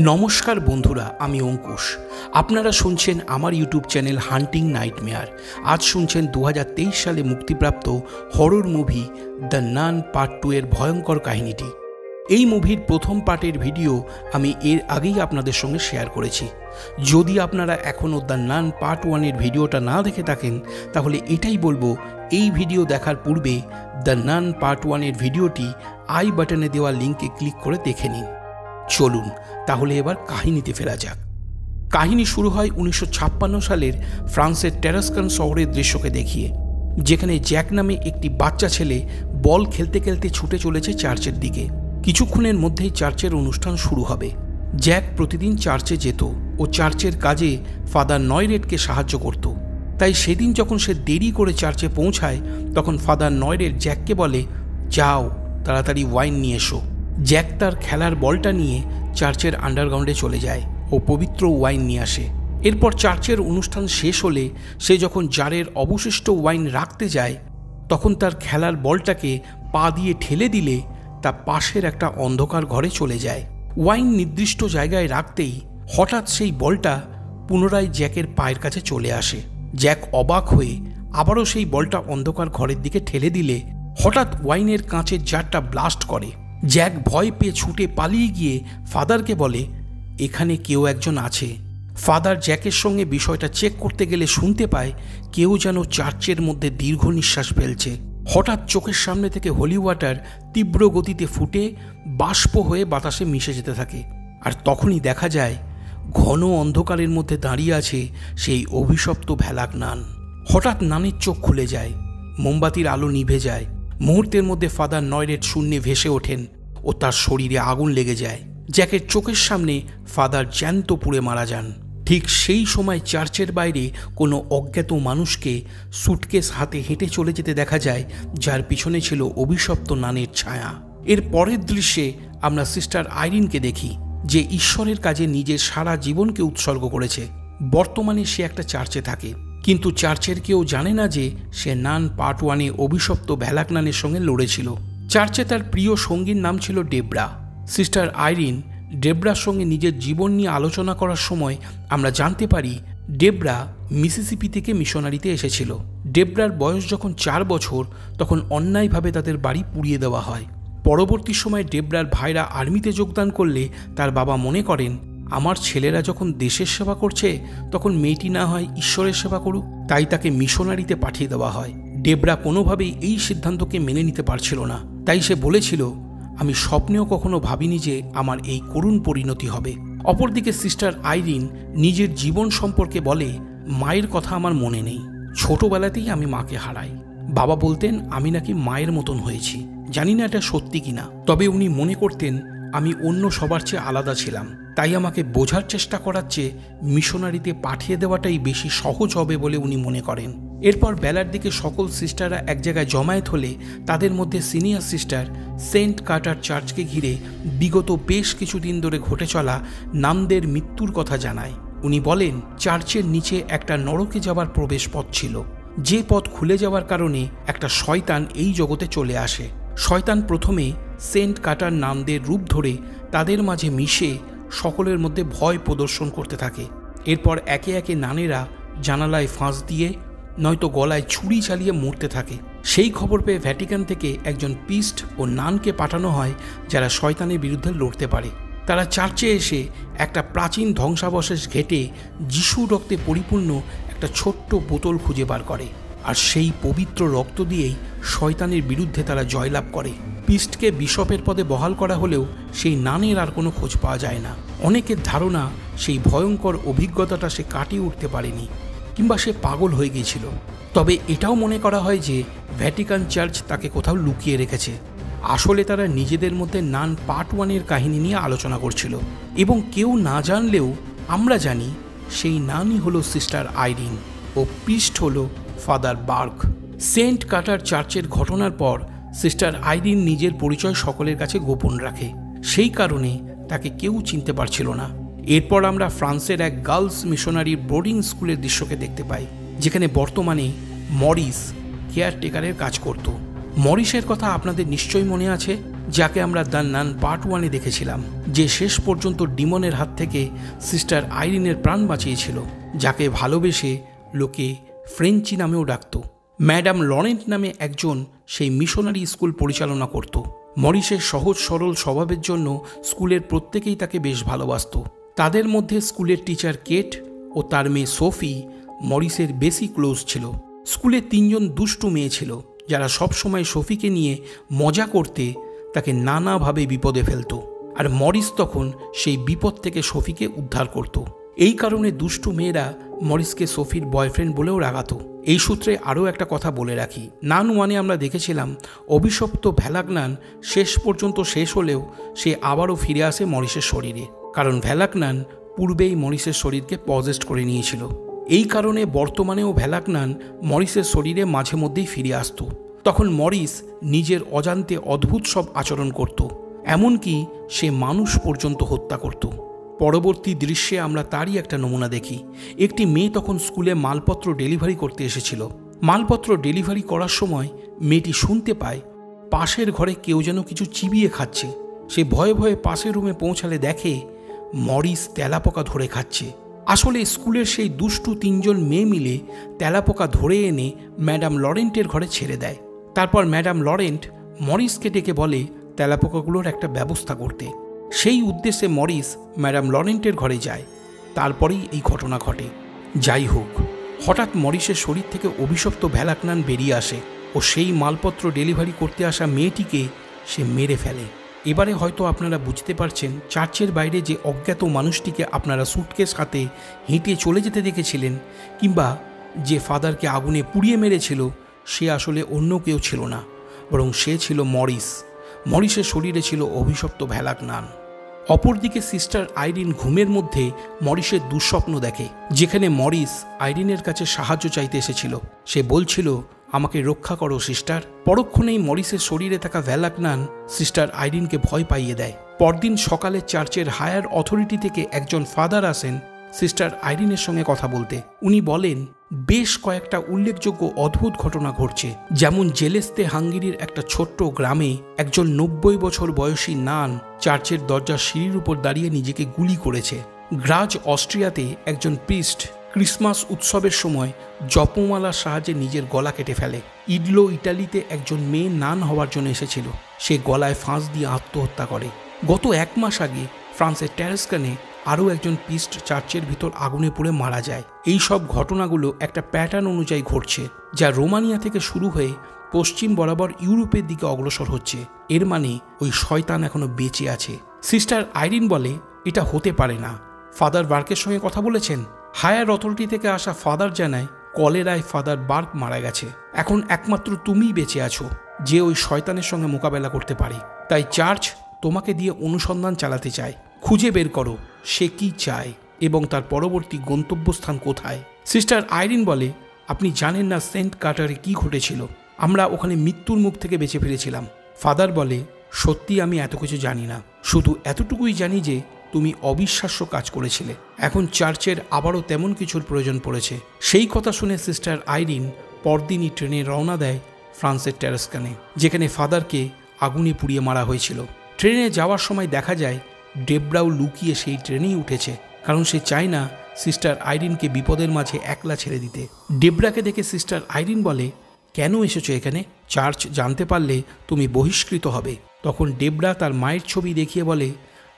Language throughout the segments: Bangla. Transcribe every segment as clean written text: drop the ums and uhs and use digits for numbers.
নমস্কার বন্ধুরা, আমি অঙ্কুশ। আপনারা শুনছেন আমার ইউটিউব চ্যানেল হান্টিং নাইটমেয়ার। আজ শুনছেন 2023 সালে মুক্তিপ্রাপ্ত horror movie the Nun part 2 এর ভয়ঙ্কর কাহিনীটি। এই মুভির প্রথম পার্টের ভিডিও আমি এর আগেই আপনাদের সঙ্গে শেয়ার করেছি। যদি আপনারা এখনও দ্য নান পার্ট 1 এর ভিডিওটা না দেখে থাকেন, তাহলে এটাই বলবো, এই ভিডিও দেখার পূর্বে দ্য নান পার্ট 1 এর ভিডিওটি আই বাটনে দেওয়া লিঙ্কে ক্লিক করে দেখে নিন। চলুন তাহলে এবার কাহিনীতে ফেরা যাক। কাহিনী শুরু হয় 1956 সালের ফ্রান্সের টেরাস্কান শহরের দৃশ্যকে দেখিয়ে, যেখানে জ্যাক নামে একটি বাচ্চা ছেলে বল খেলতে খেলতে ছুটে চলেছে চার্চের দিকে। কিছুক্ষণের মধ্যেই চার্চের অনুষ্ঠান শুরু হবে। জ্যাক প্রতিদিন চার্চে যেত ও চার্চের কাজে ফাদার নয়রেটকে সাহায্য করত। তাই সেদিন যখন সে দেরি করে চার্চে পৌঁছায়, তখন ফাদার নয়রেট জ্যাককে বলে, যাও তাড়াতাড়ি ওয়াইন নিয়ে এসো। জ্যাক তার খেলার বলটা নিয়ে চার্চের আন্ডারগ্রাউন্ডে চলে যায় ও পবিত্র ওয়াইন নিয়ে আসে। এরপর চার্চের অনুষ্ঠান শেষ হলে সে যখন জারের অবশিষ্ট ওয়াইন রাখতে যায়, তখন তার খেলার বলটাকে পা দিয়ে ঠেলে দিলে তা পাশের একটা অন্ধকার ঘরে চলে যায়। ওয়াইন নির্দিষ্ট জায়গায় রাখতেই হঠাৎ সেই বলটা পুনরায় জ্যাকের পায়ের কাছে চলে আসে। জ্যাক অবাক হয়ে আবারও সেই বলটা অন্ধকার ঘরের দিকে ঠেলে দিলে হঠাৎ ওয়াইনের কাঁচের জারটা ব্লাস্ট করে। জ্যাক ভয় পেয়ে ছুটে পালিয়ে গিয়ে ফাদারকে বলে, এখানে কেউ একজন আছে। ফাদার জ্যাকের সঙ্গে বিষয়টা চেক করতে গেলে শুনতে পায় কেউ যেন চার্চের মধ্যে দীর্ঘ নিঃশ্বাস ফেলছে। হঠাৎ চোখের সামনে থেকে হোলি ওয়াটার তীব্র গতিতে ফুটে বাষ্প হয়ে বাতাসে মিশে যেতে থাকে। আর তখনই দেখা যায় ঘন অন্ধকারের মধ্যে দাঁড়িয়ে আছে সেই অভিশপ্ত ভ্যালাক নান। হঠাৎ নানের চোখ খুলে যায়, মোমবাতির আলো নিভে যায়। মুহূর্তের মধ্যে ফাদার নয়রেট শূন্যে ভেসে ওঠেন ও তার শরীরে আগুন লেগে যায়। জ্যাকের চোখের সামনে ফাদার জ্যান্ত পুড়ে মারা যান। ঠিক সেই সময় চার্চের বাইরে কোনো অজ্ঞাত মানুষকে সুটকেস হাতে হেঁটে চলে যেতে দেখা যায়, যার পিছনে ছিল অভিশপ্ত নানের ছায়া। এর পরের দৃশ্যে আমরা সিস্টার আইরিনকে দেখি, যে ঈশ্বরের কাজে নিজের সারা জীবনকে উৎসর্গ করেছে। বর্তমানে সে একটা চার্চে থাকে, কিন্তু চার্চের কেউ জানে না যে সে নান পার্ট 1-এ অভিশপ্ত ভ্যালাক নানের সঙ্গে লড়েছিল। চার্চে তার প্রিয় সঙ্গীর নাম ছিল ডেবরা। সিস্টার আইরিন ডেবরার সঙ্গে নিজের জীবন নিয়ে আলোচনা করার সময় আমরা জানতে পারি ডেবরা মিসিসিপি থেকে মিশনারিতে এসেছিল। ডেবরার বয়স যখন 4 বছর, তখন অন্যায়ভাবে তাদের বাড়ি পুড়িয়ে দেওয়া হয়। পরবর্তী সময় ডেবরার ভাইরা আর্মিতে যোগদান করলে তার বাবা মনে করেন, আমার ছেলেরা যখন দেশের সেবা করছে, তখন মেয়েটি না হয় ঈশ্বরের সেবা করুক। তাই তাকে মিশনারিতে পাঠিয়ে দেওয়া হয়। ডেবরা কোনোভাবেই এই সিদ্ধান্তকে মেনে নিতে পারছিল না। তাই সে বলেছিল, আমি স্বপ্নেও কখনো ভাবিনি যে আমার এই করুণ পরিণতি হবে। অপরদিকে সিস্টার আইরিন নিজের জীবন সম্পর্কে বলে, মায়ের কথা আমার মনে নেই। ছোটবেলাতেই আমি মাকে হারাই। বাবা বলতেন আমি নাকি মায়ের মতন হয়েছি। জানি না এটা সত্যি কিনা, তবে উনি মনে করতেন আমি অন্য সবার চেয়ে আলাদা ছিলাম। তাই আমাকে বোঝার চেষ্টা করার চেয়ে মিশনারিতে পাঠিয়ে দেওয়াটাই বেশি সহজ হবে বলে উনি মনে করেন। এরপর বেলার দিকে সকল সিস্টাররা এক জায়গায় জমায়েত হলে তাদের মধ্যে সিনিয়র সিস্টার সেন্ট কার্টার চার্চকে ঘিরে বিগত বেশ কিছুদিন ধরে ঘটে চলা নানদের মৃত্যুর কথা জানায়। উনি বলেন, চার্চের নিচে একটা নরকে যাওয়ার প্রবেশ পথ ছিল, যে পথ খুলে যাওয়ার কারণে একটা শয়তান এই জগতে চলে আসে। শয়তান প্রথমে সেন্ট কার্টার নানদের রূপ ধরে তাদের মাঝে মিশে সকলের মধ্যে ভয় প্রদর্শন করতে থাকে। এরপর একে একে নানেরা জানালায় ফাঁস দিয়ে নয়তো গলায় ছুরি চালিয়ে মরতে থাকে। সেই খবর পেয়ে ভ্যাটিকান থেকে একজন পিস্ট ও নানকে পাঠানো হয়, যারা শয়তানের বিরুদ্ধে লড়তে পারে। তারা চার্চে এসে একটা প্রাচীন ধ্বংসাবশেষ ঘেঁটে যিশুর রক্তে পরিপূর্ণ একটা ছোট্ট বোতল খুঁজে বার করে, আর সেই পবিত্র রক্ত দিয়েই শয়তানের বিরুদ্ধে তারা জয়লাভ করে। পিস্টকে বিশপের পদে বহাল করা হলেও সেই নানের আর কোনো খোঁজ পাওয়া যায় না। অনেকের ধারণা সেই ভয়ঙ্কর অভিজ্ঞতাটা সে কাটিয়ে উঠতে পারেনি, কিংবা সে পাগল হয়ে গিয়েছিল। তবে এটাও মনে করা হয় যে ভ্যাটিকান চার্চ তাকে কোথাও লুকিয়ে রেখেছে। আসলে তারা নিজেদের মধ্যে নান পার্ট 1-এর কাহিনী নিয়ে আলোচনা করছিল, এবং কেউ না জানলেও আমরা জানি সেই নানই হলো সিস্টার আইরিন ও পিস্ট হলো ফাদার বার্ক। সেন্ট কার্টার চার্চের ঘটনার পর সিস্টার আইরিন নিজের পরিচয় সকলের কাছে গোপন রাখে, সেই কারণে তাকে কেউ চিনতে পারছিল না। এরপর আমরা ফ্রান্সের এক গার্লস মিশনারি বোর্ডিং স্কুলের দৃশ্যকে দেখতে পাই, যেখানে বর্তমানে মরিস কেয়ারটেকারের কাজ করত। মরিসের কথা আপনাদের নিশ্চয়ই মনে আছে, যাকে আমরা দ্য নান পার্ট 1-এ দেখেছিলাম, যে শেষ পর্যন্ত ডিমনের হাত থেকে সিস্টার আইরিনের প্রাণ বাঁচিয়েছিল, যাকে ভালোবেসে লোকে ফ্রেঞ্চি নামেও ডাকত। ম্যাডাম লরেন্ট নামে একজন সেই মিশনারি স্কুল পরিচালনা করত। মরিসের সহজ সরল স্বভাবের জন্য স্কুলের প্রত্যেকেই তাকে বেশ ভালোবাসত। তাদের মধ্যে স্কুলের টিচার কেট ও তার মেয়ে সোফি মরিসের বেশি ক্লোজ ছিল। স্কুলে 3 জন দুষ্টু মেয়ে ছিল, যারা সবসময় সোফিকে নিয়ে মজা করতে তাকে নানাভাবে বিপদে ফেলত, আর মরিস তখন সেই বিপদ থেকে সোফিকে উদ্ধার করত। এই কারণে দুষ্টু মেয়েরা মরিসকে সোফির বয়ফ্রেন্ড বলেও রাগাত। এই সূত্রে আরও একটা কথা বলে রাখি, নান 1-এ আমরা দেখেছিলাম অভিশপ্ত ভ্যালাকনান শেষ পর্যন্ত শেষ হলেও সে আবারও ফিরে আসে মরিসের শরীরে, কারণ ভ্যালাকনান পূর্বেই মরিসের শরীরকে পজেস্ট করে নিয়েছিল। এই কারণে বর্তমানেও ভ্যালাকনান মরিসের শরীরে মাঝে মধ্যেই ফিরে আসত। তখন মরিস নিজের অজান্তে অদ্ভুত সব আচরণ করত, এমনকি সে মানুষ পর্যন্ত হত্যা করত। পরবর্তী দৃশ্যে আমরা তারই একটা নমুনা দেখি। একটি মেয়ে তখন স্কুলে মালপত্র ডেলিভারি করতে এসেছিল। মালপত্র ডেলিভারি করার সময় মেয়েটি শুনতে পায় পাশের ঘরে কেউ যেন কিছু চিবিয়ে খাচ্ছে। সে ভয়ে ভয়ে পাশের রুমে পৌঁছালে দেখে মরিস তেলাপোকা ধরে খাচ্ছে। আসলে স্কুলের সেই দুষ্টু 3 জন মেয়ে মিলে তেলাপোকা ধরে এনে ম্যাডাম লরেন্টের ঘরে ছেড়ে দেয়। তারপর ম্যাডাম লরেন্ট মরিসকে ডেকে বলে তেলাপোকাগুলোর একটা ব্যবস্থা করতে। সেই উদ্দেশ্যে মরিস ম্যাডাম লরেন্টের ঘরে যায়। তারপরেই এই ঘটনা ঘটে। যাই হোক, হঠাৎ মরিসের শরীর থেকে অভিশপ্ত ভ্যালাকনান বেরিয়ে আসে ও সেই মালপত্র ডেলিভারি করতে আসা মেয়েটিকে সে মেরে ফেলে। এবারে হয়তো আপনারা বুঝতে পারছেন, চার্চের বাইরে যে অজ্ঞাত মানুষটিকে আপনারা সুটকেস হাতে হেঁটে চলে যেতে দেখেছিলেন, কিংবা যে ফাদারকে আগুনে পুড়িয়ে মেরেছিল, সে আসলে অন্য কেউ ছিল না, বরং সে ছিল মরিস। মরিসের শরীরে ছিল অভিশপ্ত ভ্যালাকনান। অপরদিকে সিস্টার আইরিন ঘুমের মধ্যে মরিসের দুঃস্বপ্ন দেখে, যেখানে মরিস আইরিনের কাছে সাহায্য চাইতে এসেছিল। সে বলছিল, আমাকে রক্ষা করো সিস্টার। পরক্ষণেই মরিসের শরীরে থাকা ভ্যালাকনান সিস্টার আইরিনকে ভয় পাইয়ে দেয়। পরদিন সকালে চার্চের হায়ার অথরিটি থেকে একজন ফাদার আসেন সিস্টার আইরিনের সঙ্গে কথা বলতে। উনি বলেন, বেশ কয়েকটা উল্লেখযোগ্য অদ্ভুত ঘটনা ঘটছে। যেমন জেলেস্তে হাঙ্গেরির একটা ছোট্ট গ্রামে একজন 90 বছর বয়সী নান চার্চের দরজার সিঁড়ির উপর দাঁড়িয়ে নিজেকে গুলি করেছে। গ্রাজ অস্ট্রিয়াতে একজন প্রিস্ট ক্রিসমাস উৎসবের সময় জপমালার সাহায্যে নিজের গলা কেটে ফেলে। ইডলো ইটালিতে একজন মেয়ে নান হওয়ার জন্য এসেছিল, সে গলায় ফাঁস দিয়ে আত্মহত্যা করে। গত 1 মাস আগে ফ্রান্সের ট্যারেস্কানে আরও একজন প্রিস্ট চার্চের ভিতর আগুনে পুড়ে মারা যায়। এই সব ঘটনাগুলো একটা প্যাটার্ন অনুযায়ী ঘটছে, যা রোমানিয়া থেকে শুরু হয়ে পশ্চিম বরাবর ইউরোপের দিকে অগ্রসর হচ্ছে। এর মানে ওই শয়তান এখনো বেঁচে আছে। সিস্টার আইরিন বলে, এটা হতে পারে না। ফাদার বার্কের সঙ্গে কথা বলেছেন? হায়ার অথরিটি থেকে আসা ফাদার জানায়, কলেরায় ফাদার বার্ক মারা গেছে। এখন একমাত্র তুমিই বেঁচে আছো যে ওই শয়তানের সঙ্গে মোকাবেলা করতে পারে। তাই চার্চ তোমাকে দিয়ে অনুসন্ধান চালাতে চায়। খুঁজে বের করো সে কি চায় এবং তার পরবর্তী গন্তব্যস্থান কোথায়। সিস্টার আইরিন বলে, আপনি জানেন না সেন্ট কাটারে কি ঘটেছিল? আমরা ওখানে মৃত্যুর মুখ থেকে বেঁচে ফিরেছিলাম। ফাদার বলে, সত্যি আমি এত কিছু জানি না, শুধু এতটুকুই জানি যে তুমি অবিশ্বাস্য কাজ করেছিলে। এখন চার্চের আবারও তেমন কিছুর প্রয়োজন পড়েছে। সেই কথা শুনে সিস্টার আইরিন পরদিনই ট্রেনে রওনা দেয় ফ্রান্সের ট্যারেস্কানে, যেখানে ফাদারকে আগুনে পুড়িয়ে মারা হয়েছিল। ট্রেনে যাওয়ার সময় দেখা যায় ডেব্রাও লুকিয়ে সেই ট্রেনেই উঠেছে, কারণ সে চায় না সিস্টার আইরিনকে বিপদের মাঝে একলা ছেড়ে দিতে। ডেব্রাকে দেখে সিস্টার আইরিন বলে, কেন এসেছো এখানে? চার্চ জানতে পারলে তুমি বহিষ্কৃত হবে। তখন ডেব্রা তার মায়ের ছবি দেখিয়ে বলে,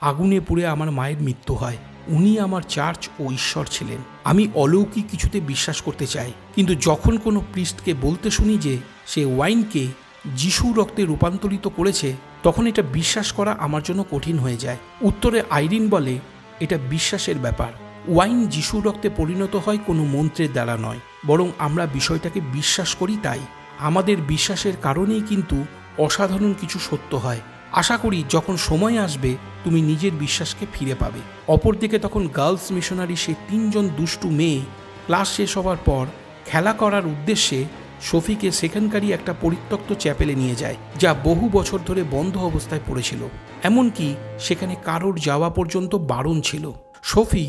আগুনে পুড়ে আমার মায়ের মৃত্যু হয়, উনি আমার চার্চ ও ঈশ্বর ছিলেন। আমি অলৌকিক কিছুতে বিশ্বাস করতে চাই, কিন্তু যখন কোনো প্রিস্টকে বলতে শুনি যে সে ওয়াইনকে যিশু রক্তে রূপান্তরিত করেছে, তখন এটা বিশ্বাস করা আমার জন্য কঠিন হয়ে যায়। উত্তরে আইরিন বলে, এটা বিশ্বাসের ব্যাপার। ওয়াইন যিশু রক্তে পরিণত হয় কোনো মন্ত্রের দ্বারা নয়, বরং আমরা বিষয়টাকে বিশ্বাস করি। তাই আমাদের বিশ্বাসের কারণেই কিন্তু অসাধারণ কিছু সত্য হয়। আশা করি যখন সময় আসবে তুমি নিজের বিশ্বাসকে ফিরে পাবে। অপরদিকে তখন গার্লস মিশনারি সেই 3 জন দুষ্টু মেয়ে ক্লাস শেষ হওয়ার পর খেলা করার উদ্দেশ্যে সোফিকে সেখানকারই একটা পরিত্যক্ত চ্যাপেলে নিয়ে যায়, যা বহু বছর ধরে বন্ধ অবস্থায় পড়েছিল। এমনকি সেখানে কারোর যাওয়া পর্যন্ত বারণ ছিল। সোফি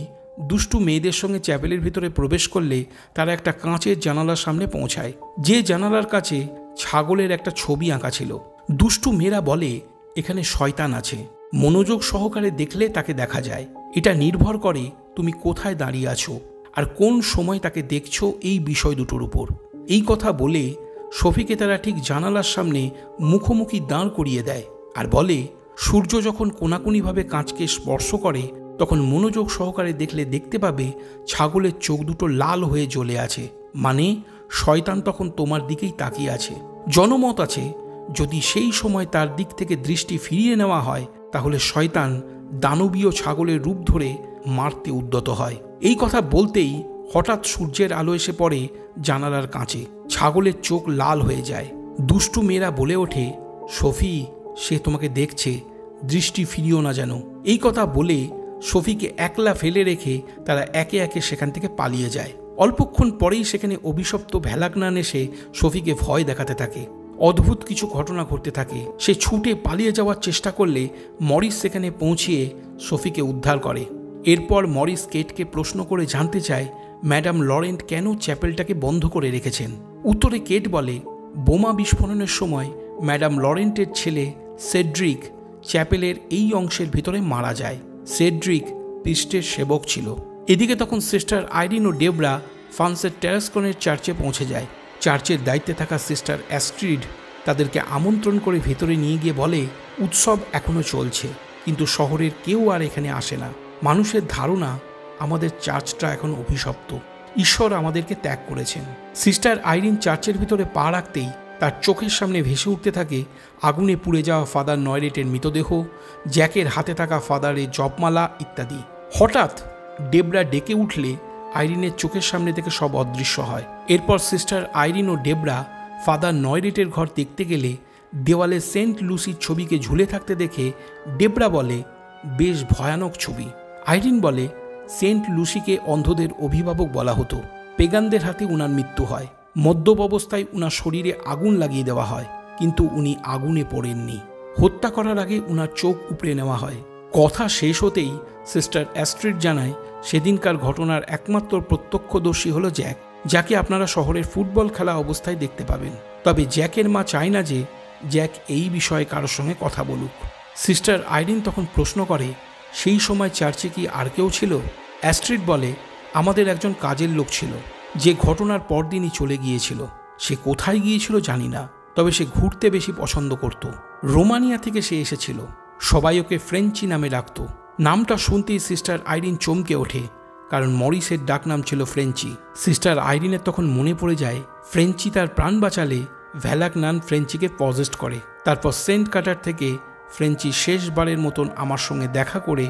দুষ্টু মেয়েদের সঙ্গে চ্যাপেলের ভিতরে প্রবেশ করলে তারা একটা কাঁচের জানালার সামনে পৌঁছায়, যে জানালার কাছে ছাগলের একটা ছবি আঁকা ছিল। দুষ্টু মেয়েরা বলে এখানে শয়তান আছে, মনোযোগ সহকারে দেখলে তাকে দেখা যায়। এটা নির্ভর করে তুমি কোথায় দাঁড়িয়ে আছো আর কোন সময় তাকে দেখছো এই বিষয় দুটোর উপর। এই কথা বলে সোফিকে তারা ঠিক জানালার সামনে মুখোমুখি দাঁড় করিয়ে দেয় আর বলে সূর্য যখন কোনাকুনিভাবে কাঁচকে স্পর্শ করে তখন মনোযোগ সহকারে দেখলে দেখতে পাবে ছাগলের চোখ দুটো লাল হয়ে জ্বলে আছে, মানে শয়তান তখন তোমার দিকেই তাকিয়ে আছে। জনমত আছে যদি সেই সময় তার দিক থেকে দৃষ্টি ফিরিয়ে নেওয়া হয় তাহলে শয়তান দানবীয় ছাগলের রূপ ধরে মারতে উদ্যত হয়। এই কথা বলতেই হঠাৎ সূর্যের আলো এসে পড়ে জানালার কাঁচে, ছাগলের চোখ লাল হয়ে যায়। দুষ্টু মেয়েরা বলে ওঠে সোফি, সে তোমাকে দেখছে, দৃষ্টি ফিরিও না যেন। এই কথা বলে সোফিকে একলা ফেলে রেখে তারা একে একে সেখান থেকে পালিয়ে যায়। অল্পক্ষণ পরেই সেখানে অভিশপ্ত ভ্যালাকনান এসে সোফিকে ভয় দেখাতে থাকে। অদ্ভুত কিছু ঘটনা ঘটতে থাকে। সে ছুটে পালিয়ে যাওয়ার চেষ্টা করলে মরিস সেখানে পৌঁছিয়ে সোফিকে উদ্ধার করে। এরপর মরিস কেটকে প্রশ্ন করে জানতে চায় ম্যাডাম লরেন্ট কেন চ্যাপেলটাকে বন্ধ করে রেখেছেন। উত্তরে কেট বলে বোমা বিস্ফোরণের সময় ম্যাডাম লরেন্টের ছেলে সেড্রিক চ্যাপেলের এই অংশের ভিতরে মারা যায়। সেড্রিক পিস্টের সেবক ছিল। এদিকে তখন সিস্টার আইরিন ও ডেবরা ফ্রান্সের টেরাসকনের চার্চে পৌঁছে যায়। চার্চের দায়িত্বে থাকা সিস্টার অ্যাস্ট্রিড তাদেরকে আমন্ত্রণ করে ভেতরে নিয়ে গিয়ে বলে উৎসব এখনও চলছে, কিন্তু শহরের কেউ আর এখানে আসে না। মানুষের ধারণা আমাদের চার্চটা এখন অভিশপ্ত, ঈশ্বর আমাদেরকে ত্যাগ করেছেন। সিস্টার আইরিন চার্চের ভিতরে পা রাখতেই তার চোখের সামনে ভেসে উঠতে থাকে আগুনে পুড়ে যাওয়া ফাদার নয়রেটের মৃতদেহ, জ্যাকের হাতে থাকা ফাদারের জপমালা ইত্যাদি। হঠাৎ ডেবরা ডেকে উঠলে আইরিনের চোখের সামনে থেকে সব অদৃশ্য হয়। এরপর সিস্টার আইরিন ও ডেবরা ফাদার নয়রেটের ঘর দেখতে গেলে দেওয়ালে সেন্ট লুসির ছবিকে ঝুলে থাকতে দেখে ডেবরা বলে বেশ ভয়ানক ছবি। আইরিন বলে সেন্ট লুসিকে অন্ধদের অভিভাবক বলা হতো। পেগানদের হাতে উনার মৃত্যু হয়। মদ্যপ অবস্থায় উনার শরীরে আগুন লাগিয়ে দেওয়া হয়, কিন্তু উনি আগুনে পড়েননি। হত্যা করার আগে উনার চোখ উপড়ে নেওয়া হয়। কথা শেষ হতেই সিস্টার অ্যাস্ট্রিড জানায় সেদিনকার ঘটনার একমাত্র প্রত্যক্ষদর্শী হলো জ্যাক, যাকে আপনারা শহরের ফুটবল খেলা অবস্থায় দেখতে পাবেন। তবে জ্যাকের মা চায় না যে জ্যাক এই বিষয়ে কারোর সঙ্গে কথা বলুক। সিস্টার আইরিন তখন প্রশ্ন করে সেই সময় চার্চে কি আর কেউ ছিল? অ্যাস্ট্রিড বলে আমাদের একজন কাজের লোক ছিল, যে ঘটনার পরদিনই চলে গিয়েছিল। সে কোথায় গিয়েছিল জানি না, তবে সে ঘুরতে বেশি পছন্দ করত। রোমানিয়া থেকে সে এসেছিল। সবাই ওকে ফ্রেঞ্চি নামে ডাকত। নামটা শুনতেই সিস্টার আইরিন চমকে ওঠে, কারণ মরিসের ডাকনাম ছিল ফ্রেঞ্চি। সিস্টার আইরিনের তখন মনে পড়ে যায় ফ্রেঞ্চি তার প্রাণ বাঁচালে ভ্যালাকনান ফ্রেঞ্চিকে পজেস্ট করে। তারপর সেন্ট কাটার থেকে ফ্রেঞ্চি শেষবারের মতন আমার সঙ্গে দেখা করে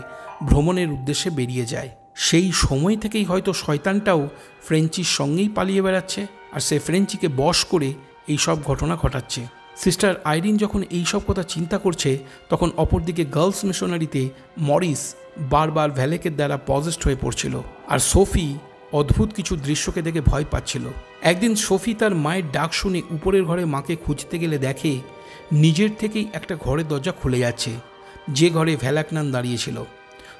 ভ্রমণের উদ্দেশ্যে বেরিয়ে যায়। সেই সময় থেকেই হয়তো শয়তানটাও ফ্রেঞ্চির সঙ্গেই পালিয়ে বেড়াচ্ছে, আর সে ফ্রেঞ্চিকে বশ করে এই সব ঘটনা ঘটাচ্ছে। সিস্টার আইরিন যখন এই সব কথা চিন্তা করছে, তখন অপরদিকে গার্লস মিশনারিতে মরিস বারবার ভ্যালেকের দ্বারা পজেস্ট হয়ে পড়ছিল, আর সোফি অদ্ভুত কিছু দৃশ্যকে দেখে ভয় পাচ্ছিল। একদিন সোফি তার মায়ের ডাক শুনে উপরের ঘরে মাকে খুঁজতে গেলে দেখে নিজের থেকেই একটা ঘরের দরজা খুলে যাচ্ছে, যে ঘরে ভ্যালাকনান দাঁড়িয়েছিল।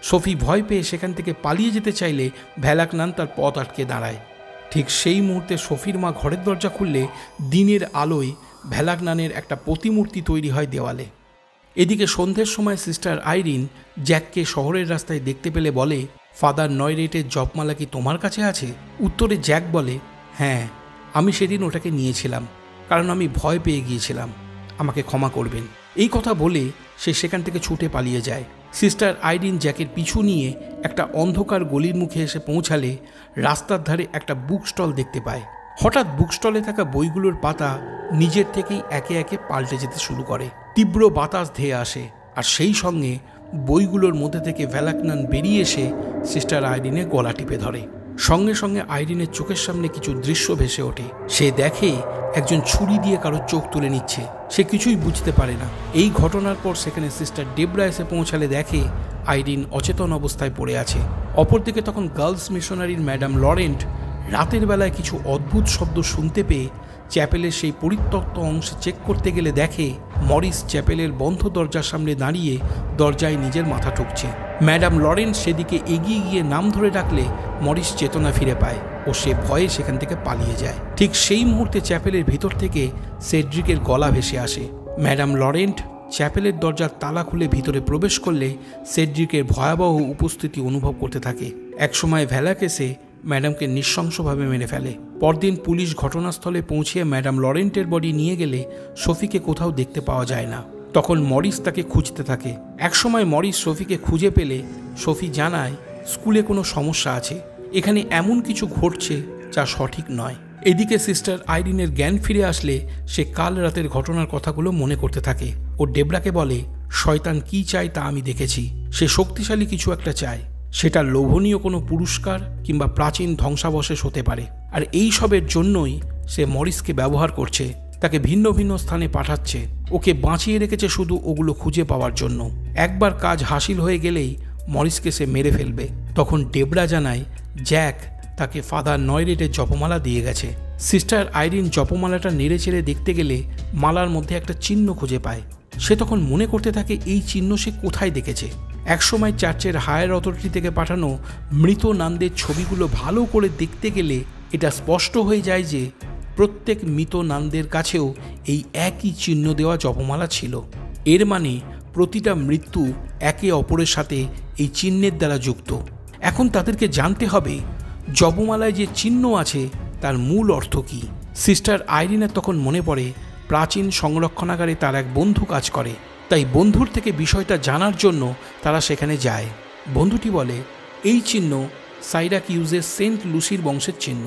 সোফি ভয় পেয়ে সেখান থেকে পালিয়ে যেতে চাইলে ভ্যালাকনান তার পথ আটকে দাঁড়ায়। ঠিক সেই মুহূর্তে সোফির মা ঘরের দরজা খুললে দিনের আলোয় ভ্যালাকনানের একটা প্রতিমূর্তি তৈরি হয় দেওয়ালে। এদিকে সন্ধ্যের সময় সিস্টার আইরিন জ্যাককে শহরের রাস্তায় দেখতে পেলে বলে ফাদার নয়রেটের জপমালা কি তোমার কাছে আছে? উত্তরে জ্যাক বলে হ্যাঁ, আমি সেদিন ওটাকে নিয়েছিলাম, কারণ আমি ভয় পেয়ে গিয়েছিলাম, আমাকে ক্ষমা করবেন। এই কথা বলে সে সেখান থেকে ছুটে পালিয়ে যায়। সিস্টার আইরিন জ্যাকের পিছু নিয়ে একটা অন্ধকার গলির মুখে এসে পৌঁছালে রাস্তার ধারে একটা বুক স্টল দেখতে পায়। হঠাৎ বুক স্টলে থাকা বইগুলোর পাতা নিজের থেকেই একে একে পাল্টে যেতে শুরু করে। তীব্র বাতাস ধেয়ে আসে, আর সেই সঙ্গে বইগুলোর মধ্যে থেকে ভ্যালাকনান বেরিয়ে এসে সিস্টার আইরিনের গলা টিপে ধরে। সঙ্গে সঙ্গে আইরিনের চোখের সামনে কিছু দৃশ্য ভেসে ওঠে। সে দেখে একজন ছুরি দিয়ে কারো চোখ তুলে নিচ্ছে। সে কিছুই বুঝতে পারে না। এই ঘটনার পর সেখানে সিস্টার ডেবরা এসে পৌঁছালে দেখে আইরিন অচেতন অবস্থায় পড়ে আছে। অপরদিকে তখন গার্লস মিশনারির ম্যাডাম লরেন্ট রাতের বেলায় কিছু অদ্ভুত শব্দ শুনতে পেয়ে চ্যাপেলের সেই পরিত্যক্ত অংশে চেক করতে গেলে দেখে মরিস চ্যাপেলের বন্ধ দরজার সামনে দাঁড়িয়ে দরজায় নিজের মাথা ঠুকছে। ম্যাডাম লরেন্স সেদিকে এগিয়ে গিয়ে নাম ধরে ডাকলে মরিস চেতনা ফিরে পায় ও সে ভয়ে সেখান থেকে পালিয়ে যায়। ঠিক সেই মুহূর্তে চ্যাপেলের ভিতর থেকে সেড্রিকের গলা ভেসে আসে। ম্যাডাম লরেন্ট চ্যাপেলের দরজার তালা খুলে ভিতরে প্রবেশ করলে সেড্রিকের ভয়াবহ উপস্থিতি অনুভব করতে থাকে। একসময় ভ্যালাক এসে ম্যাডামকে নৃশংসভাবে মেরে ফেলে। পরদিন পুলিশ ঘটনাস্থলে পৌঁছিয়ে ম্যাডাম লরেন্টের বডি নিয়ে গেলে সোফিকে কোথাও দেখতে পাওয়া যায় না। তখন মরিস তাকে খুঁজতে থাকে। একসময় মরিস সোফিকে খুঁজে পেলে সোফি জানায় স্কুলে কোনো সমস্যা আছে, এখানে এমন কিছু ঘটছে যা সঠিক নয়। এদিকে সিস্টার আইরিনের জ্ঞান ফিরে আসলে সে কাল রাতের ঘটনার কথাগুলো মনে করতে থাকে ও ডেবরাকে বলে, শয়তান কি চায় তা আমি দেখেছি। সে শক্তিশালী কিছু একটা চায়, সেটা লোভনীয় কোনো পুরস্কার কিংবা প্রাচীন ধ্বংসাবশেষ হতে পারে। আর এই সবের জন্যই সে মরিসকে ব্যবহার করছে, তাকে ভিন্ন ভিন্ন স্থানে পাঠাচ্ছে, ওকে বাঁচিয়ে রেখেছে শুধু ওগুলো খুঁজে পাওয়ার জন্য। একবার কাজ হাসিল হয়ে গেলেই মরিসকে সে মেরে ফেলবে। তখন ডেবরা জানায় জ্যাক তাকে ফাদার নয়রেটের জপমালা দিয়ে গেছে। সিস্টার আইরিন জপমালাটা নেড়ে চেড়ে দেখতে গেলে মালার মধ্যে একটা চিহ্ন খুঁজে পায়। সে তখন মনে করতে থাকে এই চিহ্ন সে কোথায় দেখেছে। একসময় চার্চের হায়ার অথরিটি থেকে পাঠানো মৃত নানদের ছবিগুলো ভালো করে দেখতে গেলে এটা স্পষ্ট হয়ে যায় যে প্রত্যেক মৃত নানদের কাছেও এই একই চিহ্ন দেওয়া জপমালা ছিল। এর মানে প্রতিটা মৃত্যু একে অপরের সাথে এই চিহ্নের দ্বারা যুক্ত। এখন তাদেরকে জানতে হবে জপমালায় যে চিহ্ন আছে তার মূল অর্থ কী। সিস্টার আইরিনের তখন মনে পড়ে প্রাচীন সংরক্ষণাগারে তার এক বন্ধু কাজ করে, তাই বন্ধুর থেকে বিষয়টা জানার জন্য তারা সেখানে যায়। বন্ধুটি বলে এই চিহ্ন সাইরাকিউজের সেন্ট লুসির বংশের চিহ্ন।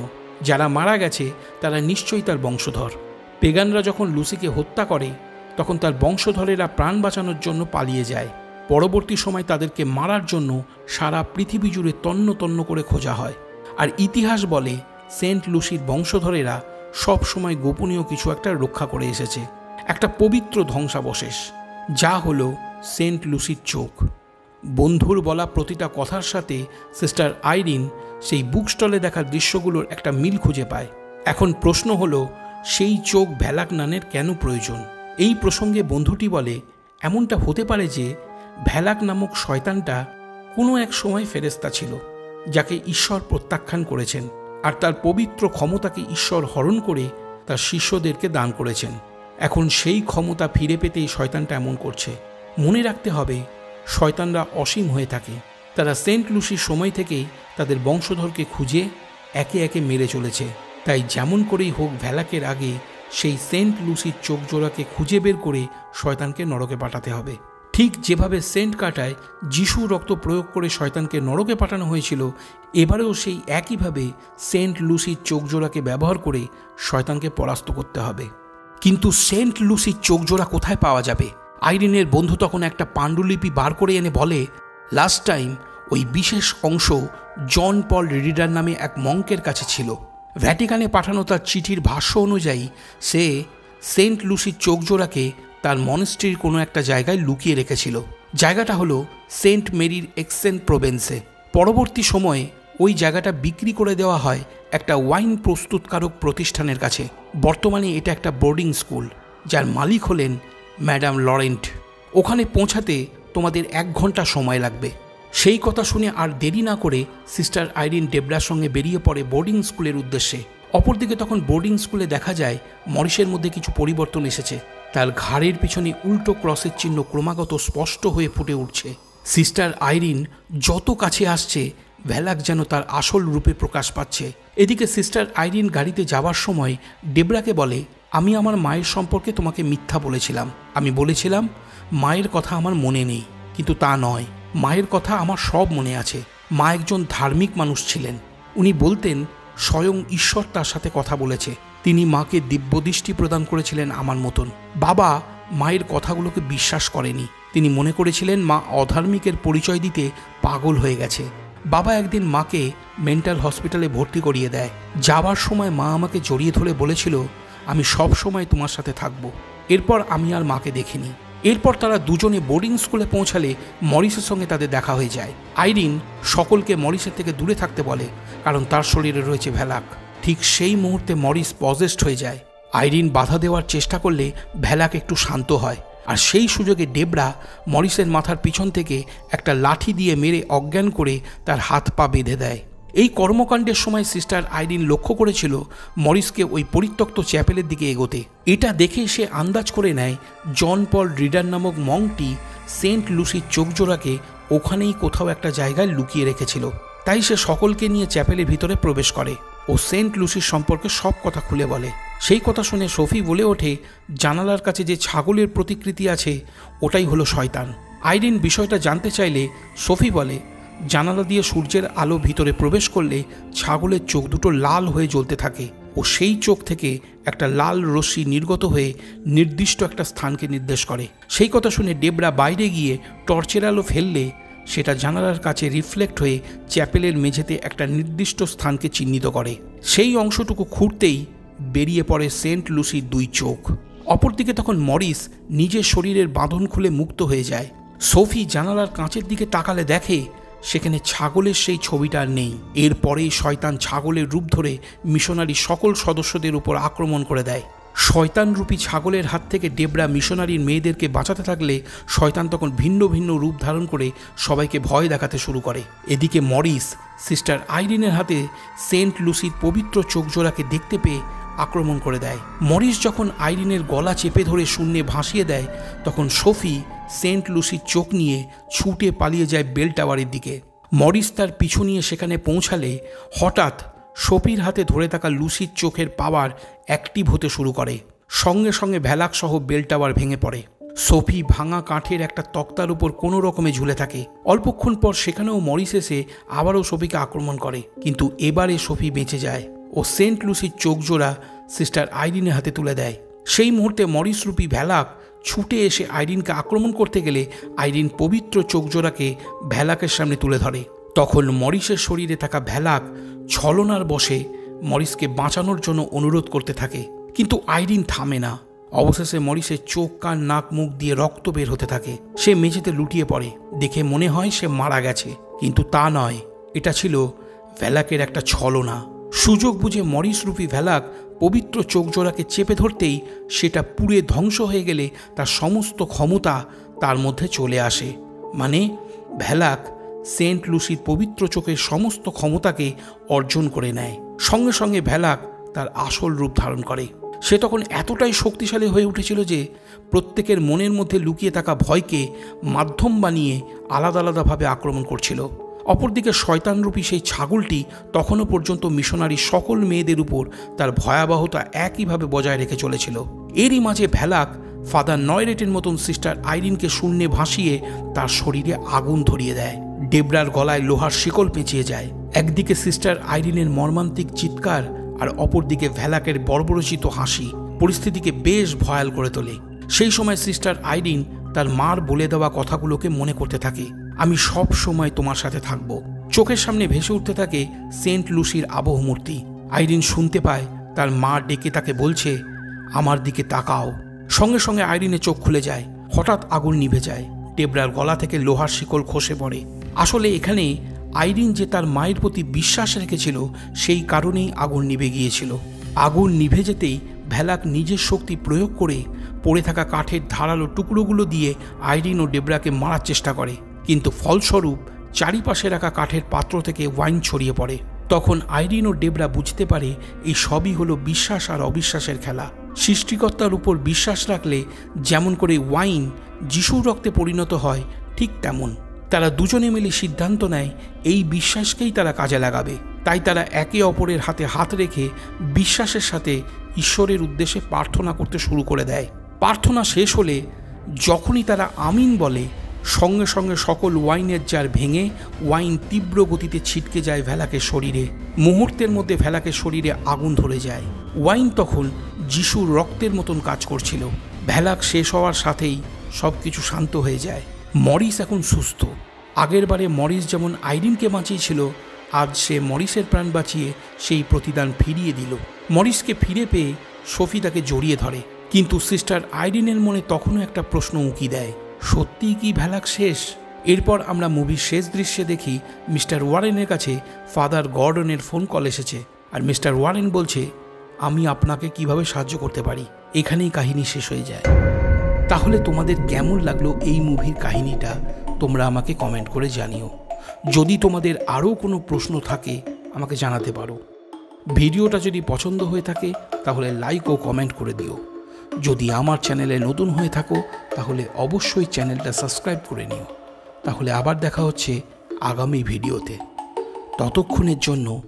যারা মারা গেছে তারা নিশ্চয়ই তার বংশধর। পেগানরা যখন লুসিকে হত্যা করে তখন তার বংশধরেরা প্রাণ বাঁচানোর জন্য পালিয়ে যায়। পরবর্তী সময় তাদেরকে মারার জন্য সারা পৃথিবী জুড়ে তন্ন তন্ন করে খোঁজা হয়। আর ইতিহাস বলে সেন্ট লুসির বংশধরেরা সব সময় গোপনীয় কিছু একটা রক্ষা করে এসেছে, একটা পবিত্র ধ্বংসাবশেষ, যা হলো সেন্ট লুসির চোখ। বন্ধুর বলা প্রতিটা কথার সাথে সিস্টার আইরিন সেই বুক স্টলে দেখা দৃশ্যগুলোর একটা মিল খুঁজে পায়। এখন প্রশ্ন হলো সেই চোখ ভ্যালাক নানের কেন প্রয়োজন। এই প্রসঙ্গে বন্ধুটি বলে এমনটা হতে পারে যে ভ্যালাক নামক শয়তানটা কোনো এক সময় ফেরেস্তা ছিল, যাকে ঈশ্বর প্রত্যাখ্যান করেছেন, আর তার পবিত্র ক্ষমতাকে ঈশ্বর হরণ করে তার শিষ্যদেরকে দান করেছেন। এখন সেই ক্ষমতা ফিরে পেতেই শয়তানটা এমন করছে। মনে রাখতে হবে শয়তানরা অসীম হয়ে থাকে। তারা সেন্ট লুসির সময় থেকেই তাদের বংশধরকে খুঁজে একে একে মেরে চলেছে। তাই যেমন করেই হোক ভ্যালাকের আগে সেই সেন্ট লুসির চোখ জোড়াকে খুঁজে বের করে শয়তানকে নরকে পাঠাতে হবে। ঠিক যেভাবে সেন্ট কাটায় যিশু রক্ত প্রয়োগ করে শয়তানকে নরকে পাঠানো হয়েছিল, এবারেও সেই একইভাবে সেন্ট লুসির চোখ জোড়াকে ব্যবহার করে শয়তানকে পরাস্ত করতে হবে। কিন্তু সেন্ট লুসির চোখ জোড়া কোথায় পাওয়া যাবে? আইরিনের বন্ধু তখন একটা পাণ্ডুলিপি বার করে এনে বলে লাস্ট টাইম ওই বিশেষ অংশ জন পল রিডার নামে এক মঙ্কের কাছে ছিল। ভ্যাটিকানে পাঠানো তার চিঠির ভাষ্য অনুযায়ী সে সেন্ট লুসির চোখ জোড়াকে তার মনেস্ট্রির কোনো একটা জায়গায় লুকিয়ে রেখেছিল। জায়গাটা হলো সেন্ট মেরির এক্সেন প্রোভেন্সে। পরবর্তী সময়ে ওই জায়গাটা বিক্রি করে দেওয়া হয় একটা ওয়াইন প্রস্তুতকারক প্রতিষ্ঠানের কাছে। বর্তমানে এটা একটা বোর্ডিং স্কুল, যার মালিক হলেন ম্যাডাম লরেন্ট। ওখানে পৌঁছাতে তোমাদের 1 ঘন্টা সময় লাগবে। সেই কথা শুনে আর দেরি না করে সিস্টার আইরিন ডেবরার সঙ্গে বেরিয়ে পড়ে বোর্ডিং স্কুলের উদ্দেশ্যে। অপরদিকে তখন বোর্ডিং স্কুলে দেখা যায় মরিসের মধ্যে কিছু পরিবর্তন এসেছে। তার ঘাড়ের পিছনে উল্টো ক্রসের চিহ্ন ক্রমাগত স্পষ্ট হয়ে ফুটে উঠছে। সিস্টার আইরিন যত কাছে আসছে ভ্যালাক যেন তার আসল রূপে প্রকাশ পাচ্ছে। এদিকে সিস্টার আইরিন গাড়িতে যাওয়ার সময় ডেবরাকে বলে আমি আমার মায়ের সম্পর্কে তোমাকে মিথ্যা বলেছিলাম। আমি বলেছিলাম মায়ের কথা আমার মনে নেই, কিন্তু তা নয়, মায়ের কথা আমার সব মনে আছে। মা একজন ধার্মিক মানুষ ছিলেন। উনি বলতেন স্বয়ং ঈশ্বর তার সাথে কথা বলেছে। তিনি মাকে দিব্যদৃষ্টি প্রদান করেছিলেন আমার মতন। বাবা মায়ের কথাগুলোকে বিশ্বাস করেনি। তিনি মনে করেছিলেন মা অধার্মিকের পরিচয় দিতে পাগল হয়ে গেছে। বাবা একদিন মাকে মেন্টাল হসপিটালে ভর্তি করিয়ে দেয়। যাওয়ার সময় মা আমাকে জড়িয়ে ধরে বলেছিল আমি সব সময় তোমার সাথে থাকব। এরপর আমি আর মাকে দেখিনি। এরপর তারা দুজনে বোর্ডিং স্কুলে পৌঁছালে মরিসের সঙ্গে তাদের দেখা হয়ে যায়। আইরিন সকলকে মরিসের থেকে দূরে থাকতে বলে, কারণ তার শরীরে রয়েছে ভ্যালাক। ঠিক সেই মুহূর্তে মরিস পজেসড হয়ে যায়। আইরিন বাধা দেওয়ার চেষ্টা করলে ভ্যালাক একটু শান্ত হয়, আর সেই সুযোগে ডেবরা মরিসের মাথার পিছন থেকে একটা লাঠি দিয়ে মেরে অজ্ঞান করে তার হাত পা বেঁধে দেয়। এই কর্মকাণ্ডের সময় সিস্টার আইরিন লক্ষ্য করেছিল মরিসকে ওই পরিত্যক্ত চ্যাপেলের দিকে এগোতে। এটা দেখে সে আন্দাজ করে নেয় জন পল রিডার নামক মঙ্কটি সেন্ট লুসির চোখজোড়াকে ওখানেই কোথাও একটা জায়গায় লুকিয়ে রেখেছিল। তাই সে সকলকে নিয়ে চ্যাপেলের ভিতরে প্রবেশ করে ও সেন্ট লুসির সম্পর্কে সব কথা খুলে বলে। সেই কথা শুনে সোফি বলে ওঠে, জানালার কাছে যে ছাগলের প্রতিকৃতি আছে ওটাই হলো শয়তান। আইরিন বিষয়টা জানতে চাইলে সোফি বলে, জানালা দিয়ে সূর্যের আলো ভিতরে প্রবেশ করলে ছাগলের চোখ দুটো লাল হয়ে জ্বলতে থাকে ও সেই চোখ থেকে একটা লাল রশ্মি নির্গত হয়ে নির্দিষ্ট একটা স্থানকে নির্দেশ করে। সেই কথা শুনে ডেবরা বাইরে গিয়ে টর্চের আলো ফেললে সেটা জানালার কাছে রিফ্লেক্ট হয়ে চ্যাপেলের মেঝেতে একটা নির্দিষ্ট স্থানকে চিহ্নিত করে। সেই অংশটুকু খুঁড়তেই বেরিয়ে পড়ে সেন্ট লুসির দুই চোখ। অপরদিকে তখন মরিস নিজের শরীরের বাঁধন খুলে মুক্ত হয়ে যায়। সোফি জানালার কাঁচের দিকে তাকালে দেখে সেখানে ছাগলের সেই ছবিটা আর নেই। এরপরেই শয়তান ছাগলের রূপ ধরে মিশনারি সকল সদস্যদের উপর আক্রমণ করে দেয়। শয়তানরূপী ছাগলের হাত থেকে ডেবরা মিশনারির মেয়েদেরকে বাঁচাতে থাকলে শয়তান তখন ভিন্ন ভিন্ন রূপ ধারণ করে সবাইকে ভয় দেখাতে শুরু করে। এদিকে মরিস সিস্টার আইরিনের হাতে সেন্ট লুসির পবিত্র চোখজোড়াকে দেখতে পেয়ে আক্রমণ করে দেয়। মরিস যখন আইরিনের গলা চেপে ধরে শূন্যে ভাসিয়ে দেয় তখন সোফি সেন্ট লুসির চোখ নিয়ে ছুটে পালিয়ে যায় বেল টাওয়ারের দিকে। মরিস তার পিছু নিয়ে সেখানে পৌঁছালে হঠাৎ সোফির হাতে ধরে থাকা লুসির চোখের পাওয়ার অ্যাক্টিভ হতে শুরু করে। সঙ্গে সঙ্গে ভ্যালাক সহ বেল টাওয়ার ভেঙে পড়ে। সোফি ভাঙা কাঠের একটা তক্তার উপর কোনো রকমে ঝুলে থাকে। অল্পক্ষণ পর সেখানেও মরিস এসে আবারও সোফিকে আক্রমণ করে, কিন্তু এবারে সোফি বেঁচে যায় ও সেন্ট লুসির চোখজোড়া সিস্টার আইরিনের হাতে তুলে দেয়। সেই মুহূর্তে মরিস রূপী ভ্যালাক ছুটে এসে আইরিনকে আক্রমণ করতে গেলে আইরিন পবিত্র চোখজোড়াকে ভ্যালাকের সামনে তুলে ধরে। তখন মরিসের শরীরে থাকা ভ্যালাক ছলনার বশে মরিসকে বাঁচানোর জন্য অনুরোধ করতে থাকে, কিন্তু আইরিন থামে না। অবশেষে মরিসের চোখ, কান, নাক, মুখ দিয়ে রক্ত বের হতে থাকে। সে মেঝেতে লুটিয়ে পড়ে। দেখে মনে হয় সে মারা গেছে, কিন্তু তা নয়, এটা ছিল ভ্যালাকের একটা ছলনা। সুযোগ বুঝে মরিস রূপী ভ্যালাক পবিত্র চোখজোড়াকে চেপে ধরতেই সেটা পুড়ে ধ্বংস হয়ে গেলে তার সমস্ত ক্ষমতা তার মধ্যে চলে আসে। মানে ভ্যালাক সেন্ট লুসির পবিত্র চোখের সমস্ত ক্ষমতাকে অর্জন করে নেয়। সঙ্গে সঙ্গে ভ্যালাক তার আসল রূপ ধারণ করে। সে তখন এতটাই শক্তিশালী হয়ে উঠেছিল যে প্রত্যেকের মনের মধ্যে লুকিয়ে থাকা ভয়কে মাধ্যম বানিয়ে আলাদা আলাদাভাবে আক্রমণ করছিল। অপরদিকে শয়তানরূপী সেই ছাগলটি তখনও পর্যন্ত মিশনারি সকল মেয়েদের উপর তার ভয়াবহতা একইভাবে বজায় রেখে চলেছিল। এরই মাঝে ভ্যালাক ফাদার নয়রেটের মতন সিস্টার আইরিনকে শূন্যে ভাসিয়ে তার শরীরে আগুন ধরিয়ে দেয়। ডেবরার গলায় লোহার শিকল পেঁচিয়ে যায়। একদিকে সিস্টার আইরিনের মর্মান্তিক চিৎকার আর অপরদিকে ভ্যালাকের বর্বরচিত হাসি পরিস্থিতিকে বেশ ভয়াল করে তোলে। সেই সময় সিস্টার আইরিন তার মার বলে দেওয়া কথাগুলোকে মনে করতে থাকে। আমি সব সময় তোমার সাথে থাকব। চোখের সামনে ভেসে উঠতে থাকে সেন্ট লুসির আবহ মূর্তি। আইরিন শুনতে পায় তার মা ডেকে তাকে বলছে, আমার দিকে তাকাও। সঙ্গে সঙ্গে আইরিনের চোখ খুলে যায়। হঠাৎ আগুন নিভে যায়। ডেবরার গলা থেকে লোহার শিকল খসে পড়ে। আসলে এখানে আইরিন যে তার মায়ের প্রতি বিশ্বাস রেখেছিল সেই কারণেই আগুন নিভে গিয়েছিল। আগুন নিভে যেতেই ভ্যালাক নিজের শক্তি প্রয়োগ করে পড়ে থাকা কাঠের ধারালো টুকরোগুলো দিয়ে আইরিন ও ডেবরাকে মারার চেষ্টা করে, কিন্তু ফলস্বরূপ চারিপাশে রাখা কাঠের পাত্র থেকে ওয়াইন ছড়িয়ে পড়ে। তখন আইরিন ও ডেবরা বুঝতে পারে এই সবই হলো বিশ্বাস আর অবিশ্বাসের খেলা। সৃষ্টিকর্তার উপর বিশ্বাস রাখলে যেমন করে ওয়াইন যিশুর রক্তে পরিণত হয়, ঠিক তেমন তারা দুজনে মিলে সিদ্ধান্ত নেয় এই বিশ্বাসকেই তারা কাজে লাগাবে। তাই তারা একে অপরের হাতে হাত রেখে বিশ্বাসের সাথে ঈশ্বরের উদ্দেশ্যে প্রার্থনা করতে শুরু করে দেয়। প্রার্থনা শেষ হলে যখনই তারা আমিন বলে, সঙ্গে সঙ্গে সকল ওয়াইনের জার ভেঙে ওয়াইন তীব্র গতিতে ছিটকে যায় ভ্যালাকের শরীরে। মুহূর্তের মধ্যে ভ্যালাকের শরীরে আগুন ধরে যায়। ওয়াইন তখন যিশুর রক্তের মতন কাজ করছিল। ভ্যালাক শেষ হওয়ার সাথেই সব কিছু শান্ত হয়ে যায়। মরিস এখন সুস্থ। আগের বারে মরিস যেমন আইরিনকে বাঁচিয়েছিল, আজ সে মরিসের প্রাণ বাঁচিয়ে সেই প্রতিদান ফিরিয়ে দিল। মরিসকে ফিরে পেয়ে সোফি তাকে জড়িয়ে ধরে, কিন্তু সিস্টার আইরিনের মনে তখনও একটা প্রশ্ন উঁকি দেয়, সত্যিই কি ভ্যালাক শেষ? এরপর আমরা মুভির শেষ দৃশ্যে দেখি মিস্টার ওয়ারেনের কাছে ফাদার গর্ডনের ফোন কল এসেছে, আর মিস্টার ওয়ারেন বলছে, আমি আপনাকে কিভাবে সাহায্য করতে পারি। এখানেই কাহিনী শেষ হয়ে যায়। তাহলে তোমাদের কেমন লাগলো এই মুভির কাহিনীটা তোমরা আমাকে কমেন্ট করে জানিও। যদি তোমাদের আরও কোনো প্রশ্ন থাকে আমাকে জানাতে পারো। ভিডিওটা যদি পছন্দ হয়ে থাকে তাহলে লাইক ও কমেন্ট করে দিও। যদি আমার চ্যানেলে নতুন হয়ে থাকো তাহলে অবশ্যই চ্যানেলটা সাবস্ক্রাইব করে নিও। তাহলে আবার দেখা হচ্ছে আগামী ভিডিওতে। ততক্ষণের জন্য